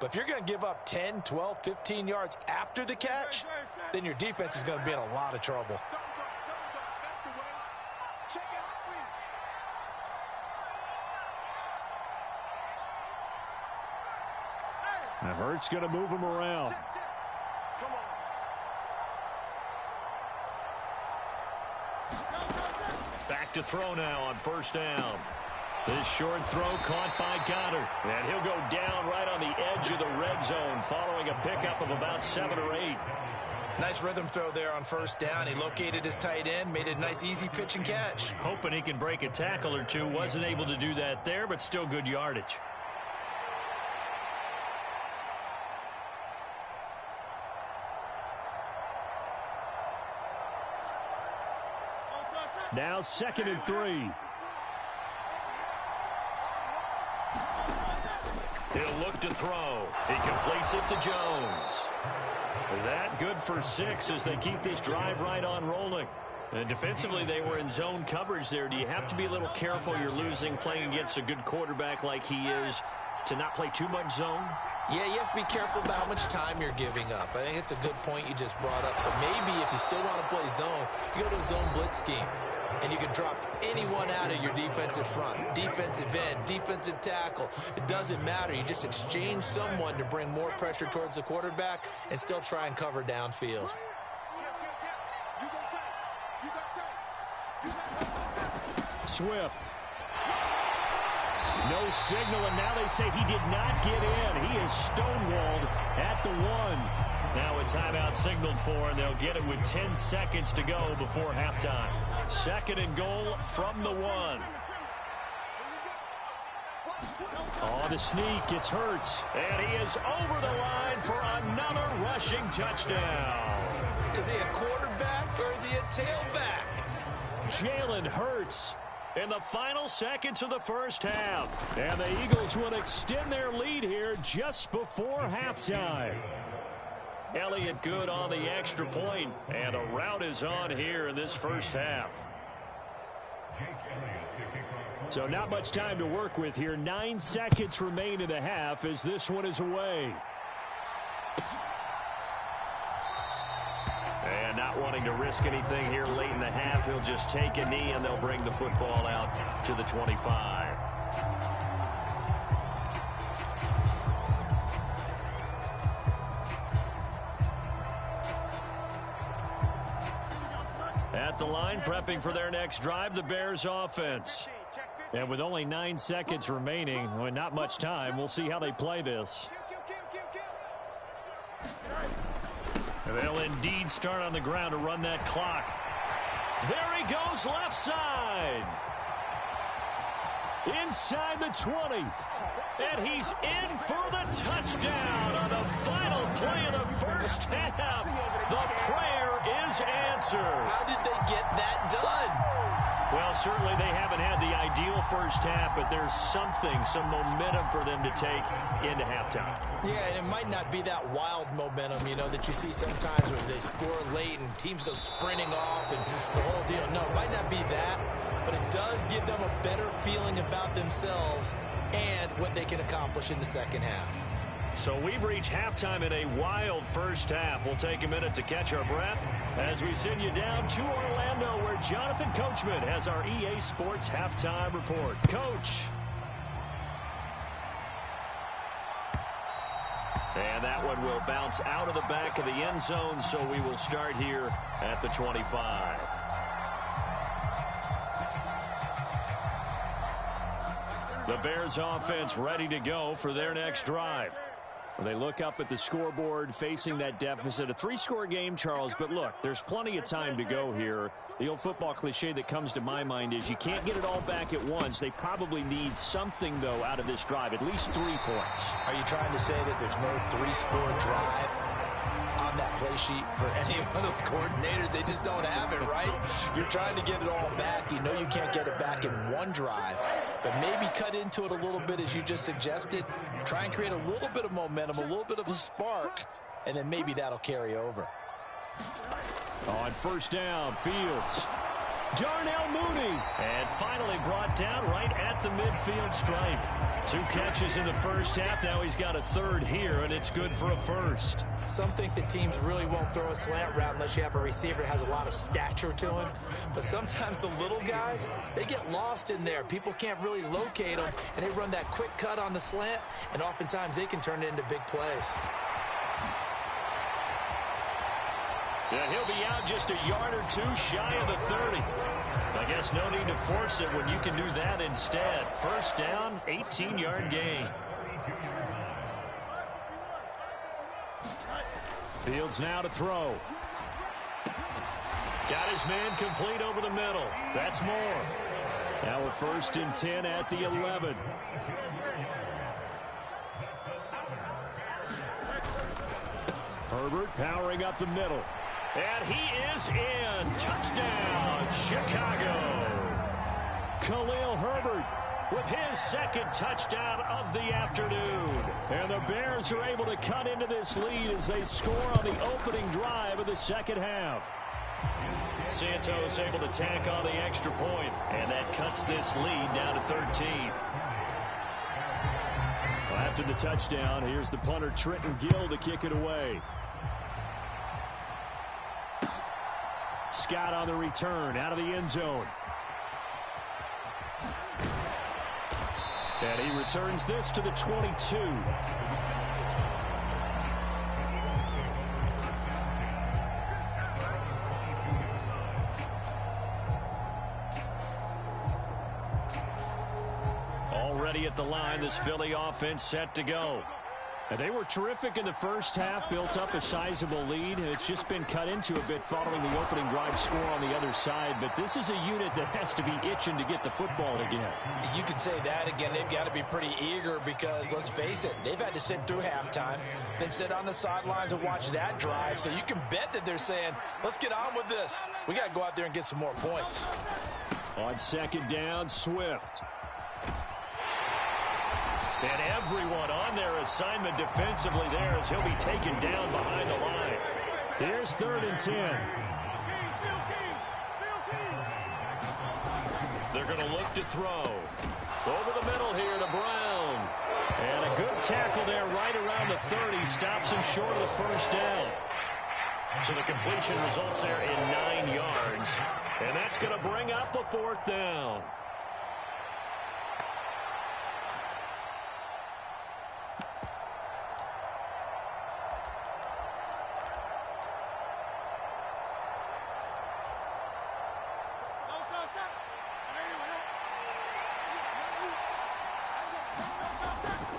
But if you're going to give up 10, 12, 15 yards after the catch, then your defense is going to be in a lot of trouble. Now Hurts going to move him around. Back to throw now on first down. This short throw caught by Goddard. And he'll go down right on the edge of the red zone following a pickup of about 7 or 8. Nice rhythm throw there on first down. He located his tight end, made it a nice easy pitch and catch. Hoping he can break a tackle or two. Wasn't able to do that there, but still good yardage. Now 2nd and 3. He'll look to throw. He completes it to Jones. That good for 6 as they keep this drive right on rolling. And defensively, they were in zone coverage there. Do you have to be a little careful? You're losing playing against a good quarterback like he is to not play too much zone? Yeah, you have to be careful about how much time you're giving up. I think it's a good point you just brought up. So maybe if you still want to play zone, you go to a zone blitz scheme. And you can drop anyone out of your defensive front, defensive end, defensive tackle. It doesn't matter. You just exchange someone to bring more pressure towards the quarterback and still try and cover downfield. Swift. No signal, and now they say he did not get in. He is stonewalled at the 1. Now a timeout signaled for, and they'll get it with 10 seconds to go before halftime. 2nd and goal from the 1. On the sneak, it's Hurts. And he is over the line for another rushing touchdown. Is he a quarterback or is he a tailback? Jalen Hurts in the final seconds of the first half. And the Eagles will extend their lead here just before halftime. Elliott good on the extra point, and a rout is on here in this first half. So not much time to work with here. 9 seconds remain in the half as this one is away. And not wanting to risk anything here late in the half, he'll just take a knee and they'll bring the football out to the 25. At the line, prepping for their next drive, the Bears offense. And with only 9 seconds remaining, well, not much time, we'll see how they play this. They'll indeed start on the ground to run that clock. There he goes, left side. Inside the 20. And he's in for the touchdown on the final play of the first half. The prayer is answered. How did they get that done? Well, certainly they haven't had the ideal first half, but there's some momentum for them to take into halftime. Yeah, and it might not be that wild momentum, that you see sometimes when they score late and teams go sprinting off and the whole deal. No, it might not be that, but it does give them a better feeling about themselves and what they can accomplish in the second half. So we've reached halftime in a wild first half. We'll take a minute to catch our breath as we send you down to Orlando, where Jonathan Coachman has our EA Sports halftime report. Coach. And that one will bounce out of the back of the end zone, so we will start here at the 25. The Bears offense ready to go for their next drive. They look up at the scoreboard facing that deficit. A 3-score game, Charles, but look, there's plenty of time to go here. The old football cliche that comes to my mind is you can't get it all back at once. They probably need something, though, out of this drive, at least 3 points. Are you trying to say that there's no 3-score drive on that play sheet for any of those coordinators? They just don't have it, right? You're trying to get it all back. You know you can't get it back in one drive, but maybe cut into it a little bit as you just suggested. Try and create a little bit of momentum, a little bit of a spark, and then maybe that'll carry over. On first down, Fields. Darnell Mooney. And finally brought down right at the midfield stripe. 2 catches in the first half. Now he's got a third here, and it's good for a first. Some think that teams really won't throw a slant route unless you have a receiver that has a lot of stature to him. But sometimes the little guys, they get lost in there. People can't really locate them, and they run that quick cut on the slant, and oftentimes they can turn it into big plays. Yeah, he'll be out just a yard or 2 shy of the 30. I guess no need to force it when you can do that instead. First down, 18-yard gain. Fields now to throw. Got his man complete over the middle. That's more. Now a 1st and 10 at the 11. Herbert powering up the middle. And he is in. Touchdown, Chicago. Khalil Herbert with his 2nd touchdown of the afternoon. And the Bears are able to cut into this lead as they score on the opening drive of the second half. Santos able to tack on the extra point, and that cuts this lead down to 13. Well, after the touchdown, here's the punter Trenton Gill to kick it away. Scott on the return out of the end zone. And he returns this to the 22. Already at the line, this Philly offense set to go. And they were terrific in the first half, built up a sizable lead, and it's just been cut into a bit following the opening drive score on the other side. But this is a unit that has to be itching to get the football again. You could say that again. They've got to be pretty eager because, let's face it, they've had to sit through halftime, then sit on the sidelines and watch that drive. So you can bet that they're saying, let's get on with this. We got to go out there and get some more points. On 2nd down, Swift. And everyone on their assignment defensively there as he'll be taken down behind the line. Here's 3rd and 10. They're going to look to throw. Over the middle here to Brown. And a good tackle there right around the 30. Stops him short of the first down. So the completion results there in 9 yards. And that's going to bring up a 4th down.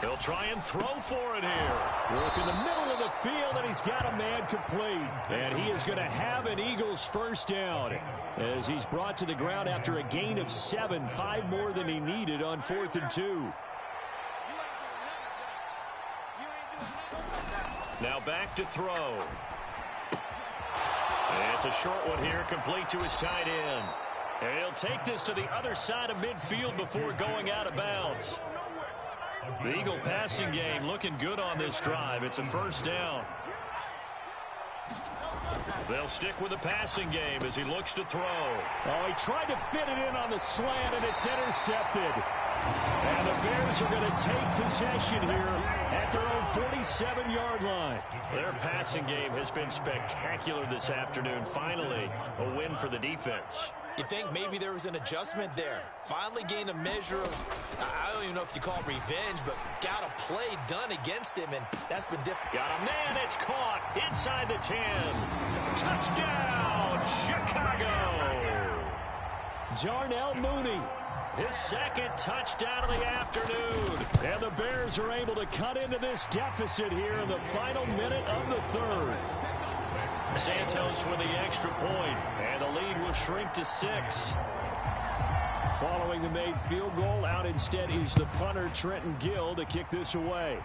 He'll try and throw for it here. Work in the middle of the field, and he's got a man complete. And he is going to have an Eagles first down as he's brought to the ground after a gain of 7, 5 more than he needed on 4th and 2. Now back to throw. And it's a short one here, complete to his tight end. And he'll take this to the other side of midfield before going out of bounds. The Eagle passing game looking good on this drive. It's a first down. They'll stick with the passing game as he looks to throw. Oh, he tried to fit it in on the slant, and it's intercepted. And the Bears are going to take possession here at their own 47-yard line. Their passing game has been spectacular this afternoon. Finally, a win for the defense. You think maybe there was an adjustment there. Finally gained a measure of, I don't even know if you call it revenge, but got a play done against him, and that's been different. Got a man, it's caught inside the 10. Touchdown, Chicago. Darnell Mooney, his 2nd touchdown of the afternoon. And the Bears are able to cut into this deficit here in the final minute of the 3rd. Santos with the extra point, and the lead will shrink to 6. Following the made field goal, out instead is the punter Trenton Gill to kick this away.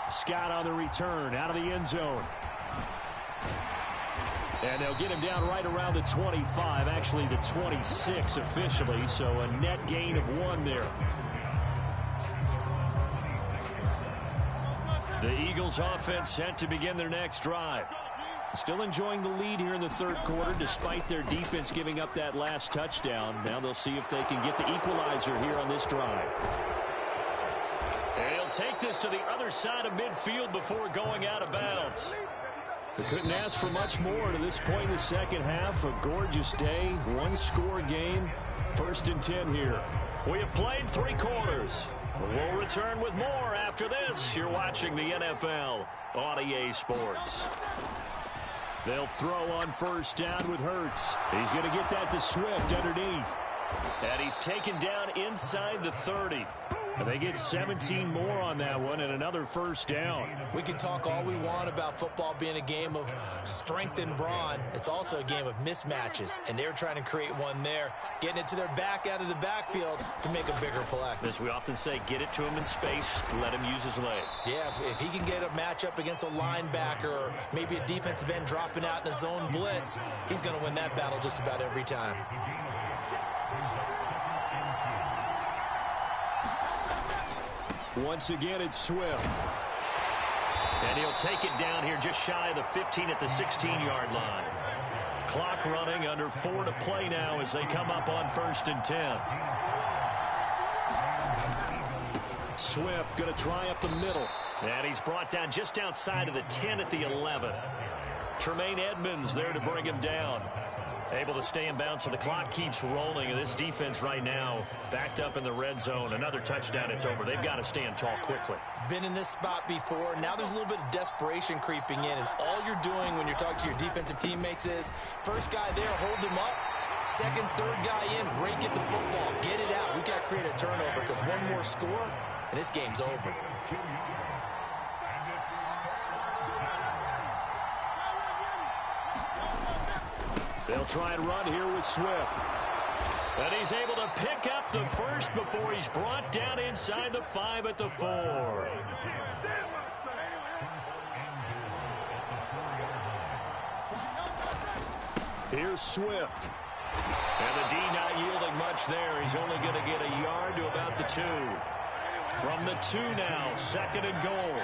Scott on the return, out of the end zone. And they'll get him down right around the 25, actually the 26 officially, so a net gain of 1 there. The Eagles offense set to begin their next drive. Still enjoying the lead here in the third quarter despite their defense giving up that last touchdown. Now they'll see if they can get the equalizer here on this drive. And he'll take this to the other side of midfield before going out of bounds. They couldn't ask for much more to this point in the second half. A gorgeous day, one-score game. 1st and 10 here. We have played 3 quarters. We'll return with more after this. You're watching the NFL on EA Sports. They'll throw on 1st down with Hurts. He's going to get that to Swift underneath. And he's taken down inside the 30. And they get 17 more on that one and another 1st down. We can talk all we want about football being a game of strength and brawn. It's also a game of mismatches, and they're trying to create one there, getting it to their back out of the backfield to make a bigger play. As we often say, get it to him in space, let him use his leg. Yeah, if he can get a matchup against a linebacker or maybe a defensive end dropping out in a zone blitz, he's going to win that battle just about every time. Once again, it's Swift. And he'll take it down here just shy of the 15 at the 16-yard line. Clock running, under 4 to play now as they come up on 1st and 10. Swift going to try up the middle. And he's brought down just outside of the 10 at the 11. Tremaine Edmonds there to bring him down. Able to stay in bounds, so the clock keeps rolling. And this defense right now backed up in the red zone. Another touchdown, it's over. They've got to stand tall quickly. Been in this spot before. Now there's a little bit of desperation creeping in. And all you're doing when you're talking to your defensive teammates is, first guy there, hold him up. Second, third guy in, break it the football. Get it out. We've got to create a turnover because one more score, and this game's over. They'll try and run here with Swift. And he's able to pick up the first before he's brought down inside the 5 at the 4. Here's Swift. And the D not yielding much there. He's only going to get a yard to about the 2. From the 2 now, 2nd and goal.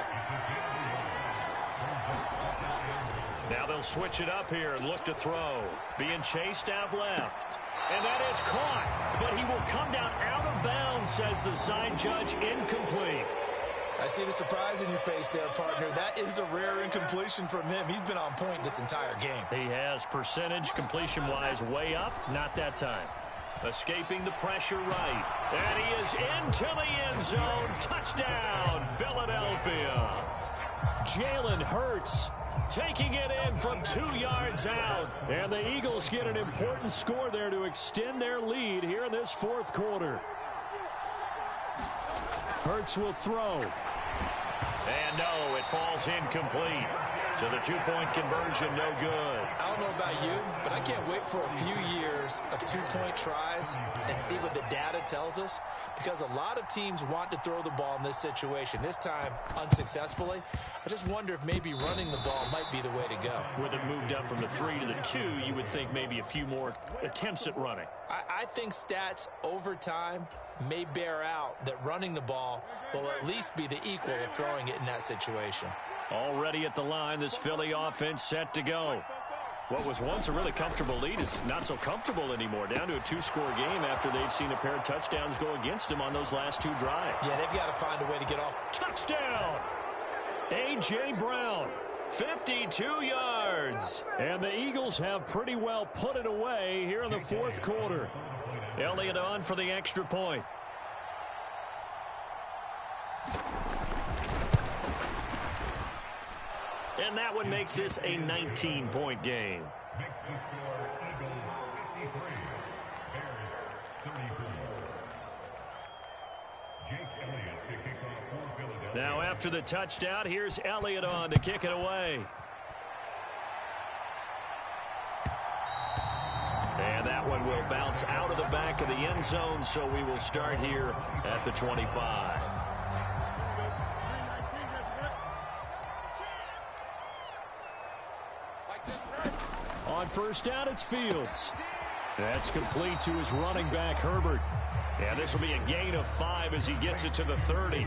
Now they'll switch it up here and look to throw. Being chased out left. And that is caught. But he will come down out of bounds, says the side judge. Incomplete. I see the surprise in your face there, partner. That is a rare incompletion from him. He's been on point this entire game. He has percentage completion-wise way up. Not that time. Escaping the pressure right. And he is into the end zone. Touchdown, Philadelphia. Jalen Hurts taking it in from 2 yards out. And the Eagles get an important score there to extend their lead here in this 4th quarter. Hurts will throw. And no, it falls incomplete. So the 2-point conversion, no good. I don't know about you, but I can't wait for a few years of 2-point tries and see what the data tells us, because a lot of teams want to throw the ball in this situation. This time, unsuccessfully. I just wonder if maybe running the ball might be the way to go. With it moved up from the 3 to the 2, you would think maybe a few more attempts at running. I think stats over time may bear out that running the ball will at least be the equal of throwing it in that situation. Already at the line, this Philly offense set to go. What was once a really comfortable lead is not so comfortable anymore. Down to a 2-score game after they've seen a pair of touchdowns go against them on those last 2 drives. Yeah, they've got to find a way to get off. Touchdown! A.J. Brown, 52 yards. And the Eagles have pretty well put it away here in the 4th quarter. Elliott on for the extra point. And that one makes this a 19-point game. Now after the touchdown, here's Elliott on to kick it away. And that one will bounce out of the back of the end zone, so we will start here at the 25. On 1st down, it's Fields. That's complete to his running back, Herbert. And this will be a gain of 5 as he gets it to the 30.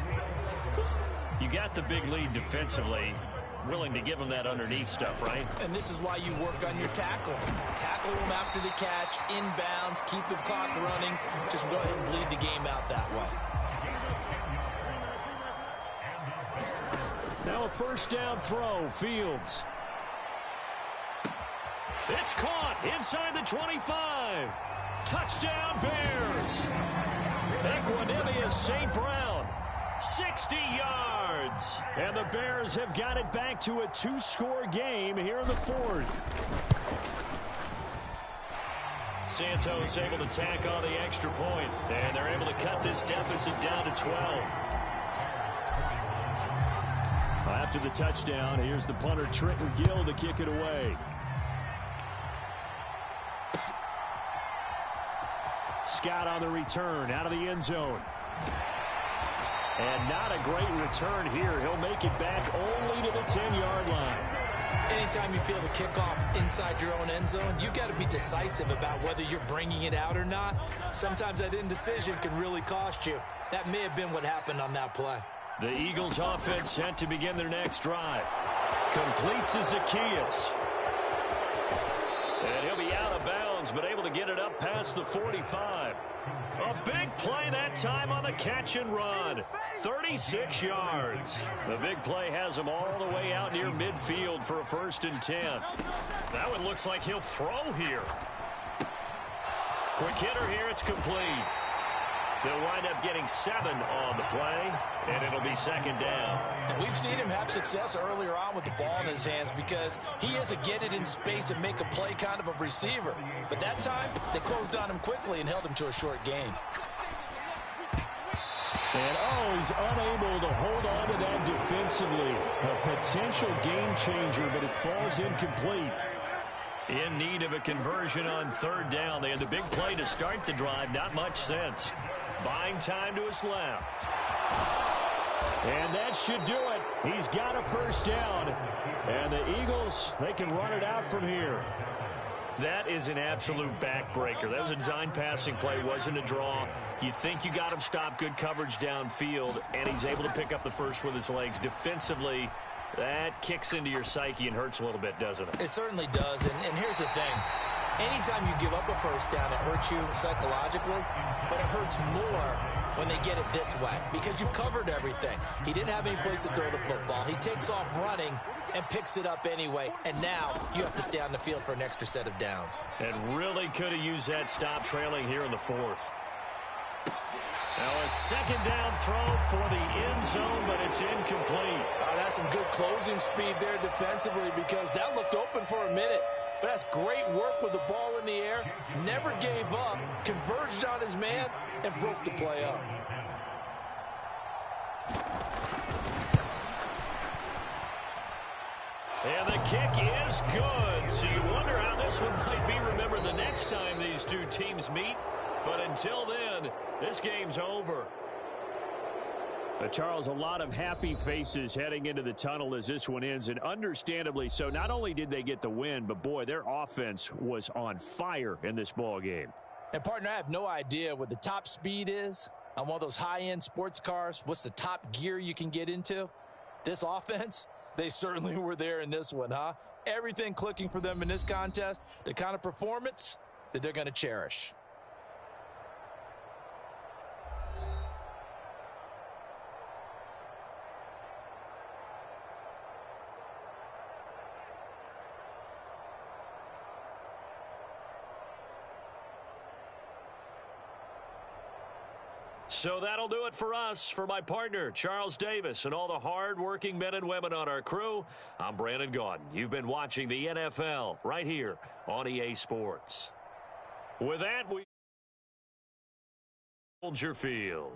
You got the big lead defensively. willing to give him that underneath stuff, right? And this is why you work on your tackling. Tackle him after the catch, inbounds, keep the clock running. Just go ahead and bleed the game out that way. Now a first down throw, Fields. It's caught inside the 25. Touchdown, Bears. Equanimous St. Brown, 60 yards. And the Bears have got it back to a 2-score game here in the fourth. Santos able to tack on the extra point, and they're able to cut this deficit down to 12. After the touchdown, here's the punter Trenton Gill to kick it away. Scott on the return out of the end zone. And not a great return here. He'll make it back only to the 10-yard line. Anytime you feel the kickoff inside your own end zone, you've got to be decisive about whether you're bringing it out or not. Sometimes that indecision can really cost you. That may have been what happened on that play. The Eagles offense set to begin their next drive. Complete to Zacchaeus. And he'll be out of bounds, but able to get it up past the 45. A big play that time on the catch and run. 36 yards. The big play has him all the way out near midfield for a 1st and 10. That one looks like he'll throw here. Quick hitter here, it's complete. They'll wind up getting 7 on the play, and it'll be 2nd down. And we've seen him have success earlier on with the ball in his hands because he is a get it in space and make a play kind of a receiver. But that time, they closed on him quickly and held him to a short gain. And, he's unable to hold on to that defensively. A potential game changer, but it falls incomplete. In need of a conversion on 3rd down. They had the big play to start the drive. Not much sense. Buying time to his left. And that should do it. He's got a 1st down. And the Eagles, they can run it out from here. That is an absolute backbreaker. That was a design passing play. Wasn't a draw. You think you got him stopped, good coverage downfield, and he's able to pick up the first with his legs. Defensively, that kicks into your psyche and hurts a little bit, doesn't it? It certainly does. And here's the thing. Anytime you give up a 1st down, it hurts you psychologically, but it hurts more when they get it this way because you've covered everything. He didn't have any place to throw the football. He takes off running and picks it up anyway, and now you have to stay on the field for an extra set of downs. And really could have used that stop trailing here in the 4th. Now a 2nd down throw for the end zone, but it's incomplete. That's some good closing speed there defensively because that looked open for a minute. But that's great work with the ball in the air. Never gave up, converged on his man, and broke the play up. And the kick is good. So you wonder how this one might be remembered the next time these two teams meet. But until then, this game's over. Charles, a lot of happy faces heading into the tunnel as this one ends, and understandably so. Not only did they get the win, but, boy, their offense was on fire in this ball game. And, partner, I have no idea what the top speed is on one of those high-end sports cars. What's the top gear you can get into? This offense, they certainly were there in this one, huh? Everything clicking for them in this contest, the kind of performance that they're going to cherish. So that'll do it for us. For my partner, Charles Davis, and all the hard-working men and women on our crew, I'm Brandon Gaudin. You've been watching the NFL right here on EA Sports. With that, we hold your field.